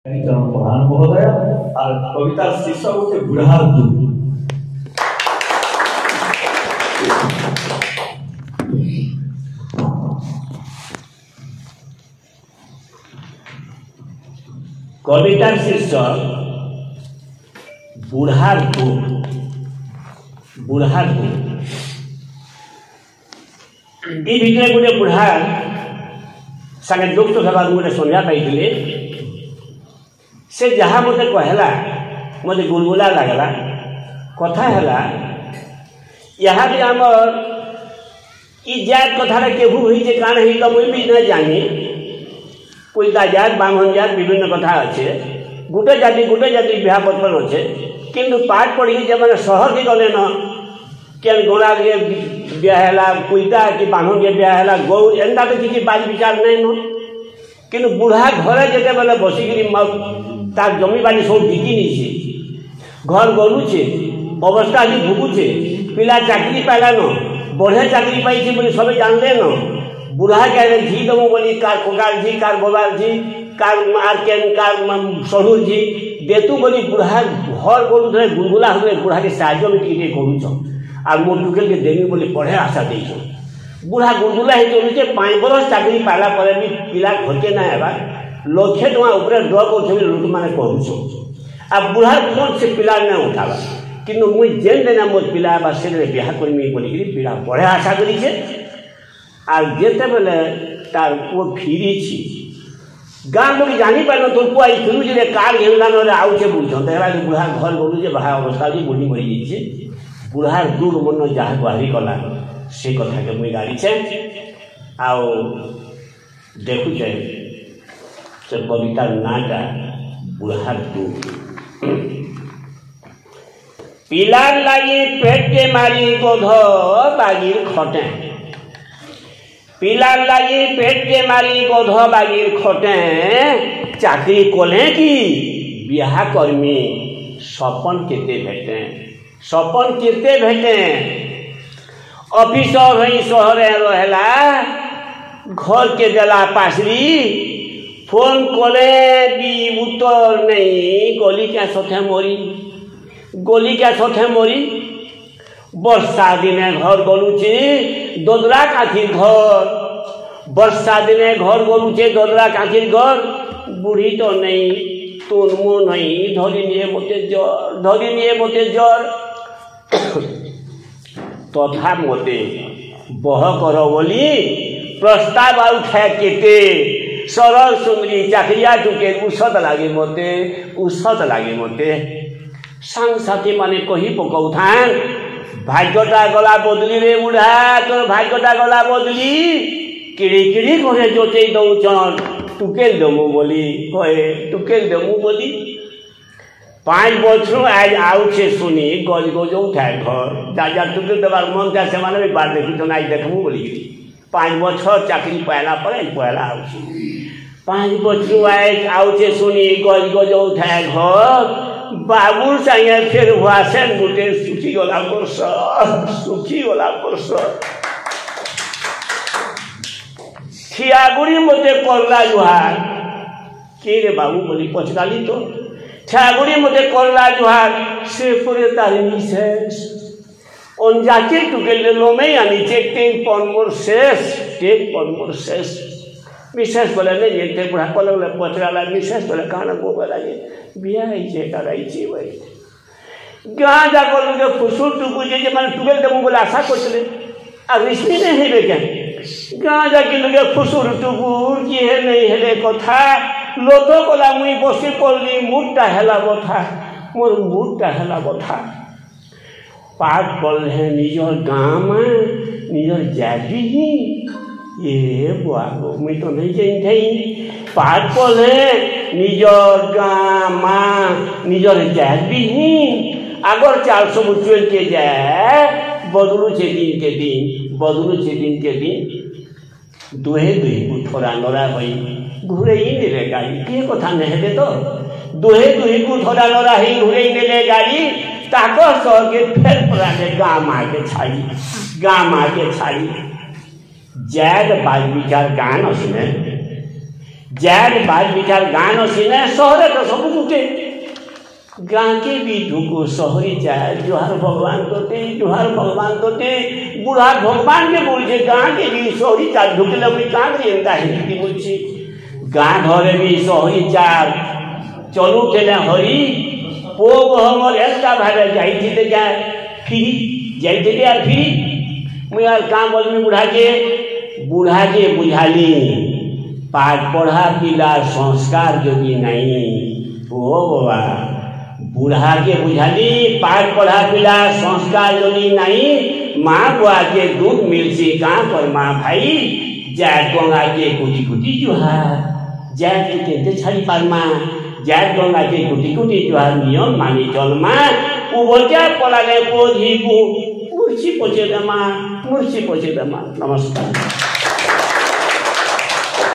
प्रधान महोदय और कविता शीर्षक होते बुढ़ार दूध। कवितार शीर्षक बुढ़ार दूध। बुढ़ार दूध ये भितर गोटे बुढ़ार सागे दुख तो सभा गोटे संध्या पाई से जहाँ मत कहला मत गुलगुला लगला कथा है यहाँ भी आमर जात कथा केहू हुई काण ही तो मुझे भी न जानी कोई जात ब्राह्मण जात विभिन्न कथा अच्छे गोटे जाति बिहा पत्र अच्छे किंतु पाठ पढ़ी जब मैंने सहर की गले न क्या गोरा के ब्याहला कुईटा कि ब्राह्मण के ब्याहला गौ एंता तो किसी बात विचार नहीं न किंतु बुढ़ा घरे जिते बेले बसिक तार जमी बाड़ी सब बिकी नहीं घर गलुचे अवस्था आज भुगुचे पिला चाकरी पाला न बढ़िया चाकरी पाई बोली सब जानले न बुढ़ा के झी दमु बोली कार कोकार झी कार बबार झी कार मार केन कार सरुर झी देतु बोली बुढ़ा घर गलु थे गुलगुला हुए बुढ़ा के साहाଯ୍य में टिके करूछ आ मोर टुकेल के देवी बोली पढ़े आशा देछ बुढ़ा गुलगुला ही चलुचे 5 बरस चाकरी पाला पर भी पिला खोजे ना हेबा लक्षे टଙ୍କା उपरे ड्र कर लोक मैंने कहूँ आ बुढ़ा कौन से पिला नहीं उठावा कि मुझे जेन देना मो पिला से ब्याह करमी बोलिकी पिला पढ़े आशा करी आते बेले तार पुओ फिरी गाँ लोग जानी पार तो पुआ फिरुचे कार घेन आउे बुझे बुढ़ा घर गलुचे बाहा अवस्था बुढ़ी मरी जाइए बुढ़ार दूर मन जहाँ बाहरी कला से कथा के मुझे गाड़ीचे आओ देखुचे से कविता नाटा बुढ़ार दूध। पिलार लागी पेट के मारी गोध बागिर खटे पिलार लागी पेट के मारी गोध बागिर खटे चाकरी कोले की ब्याह कर्मी सपन केते भेटे सपन केते भेटे ऑफिसर हई शहरे रहेला घर के देला पासरी फोन कले भी उत्तर नहीं गोली क्या सथे मोरी वर्षा दिने घर गलुचे दोदरा काठिर घर वर्षा दिने घर गलुचे दोदरा काठिर घर बुढ़ी तो नहीं तुनमु नहीं धरी निये मते जर तथा मते बह कर बोली प्रस्ताव उठा केते सरल सुंदरी चाकरिया टुके उषत लागे मते सांग साथी माने कही पकाउथान भाग्यटा गला बदली रे बुढ़ा तोर भाग्यटा गला बदली किड़ी करे जोचे दौचन टुकेल दमु बोली कहे टुकेल दमु बोली 5 बछरू आज आउछे सुनी गज गज उठाए घर जा टुकेल देवार मन था से माने बात देखी तो आज देखमु बोली 5 बछर चाकरी पाला पहला आउछे 5 बछरू आज आउछे सुनी गज गज उठाए घर बाबुर संगे फिर हुआ से गुटे सुखी गला परस ठियागुड़ी मते करला जुहार के रे बाबू बोली पचकाली तो ठियागुड़ी मते करला जुहार से पुरे तारी निशेष ओन जाके टुकेले लो में यानी चेक टेक पन मोर शेष विशेष बोले नहीं ये बुढ़ा को लगे पचराला विशेष बोले कहाँ को बोला ये बिया कराई भाई गाँ जाकर लोग फुसुर टुकु जे मैंने टुकेल देवो बोले आशा करते आ रिश्ती नहीं है क्या गाँ जाके लोग फुसुर टुकुर किए नहीं हेले कथा लोक कला मुई बसी पड़ी मुडटा हेला बथा मोर मुडटा हेला बथा पाठ पढ़े निजर गाँव में निजर जाबी ये बुआगो मुई तो नहीं जाई पाठ पढ़े निजर गाँव में निजर जाबी अगर 400 चल के जाए बदलू छे दिन के दिन दुहे को थोड़ा नरा हई घूरे ही नेले गाड़ी के कथा नहीं तो दुहे को थोड़ा नरा ही घूरे ही नेले गाड़ी ताकर सह के फेर पराने गाँव आके छाड़ी जैद बाल विचार गान उसमें जाट बाज विचार गाँ नसीना सहर तो सब गुटे गाँ के भी ढुको सहरी चाहे जुहार भगवान तोते जुहार भगवान तोते बुढ़ा भगवान के बोलছে गाँ के भी सहरी चार ढुकले भी गाँ के एंता हिंदी बोलছে गाँ घरे भी सहरी चार चलू चले हरी पोग हमर एंता भाबे जाइथिले जा फिरी जाइथिले यार फिरी मुई यार काम बोलमी बुढ़ा के बुझाली पाठ पढ़ा पिला संस्कार जोगी नहीं ओ बाबा बुढ़ा के बुझाली पाठ पढ़ा पिला संस्कार जोगी नहीं माँ बुआ के दूध मिलसी कहाँ पर माँ भाई जाट गंगा के कुटी कुटी जुहार जाट के केंते छाड़ी पार माँ जाट गंगा के कुटी कुटी जुहार नियम मानी चल माँ उबजा पलाले पोधी को मुर्ची पोचे दमा नमस्कार।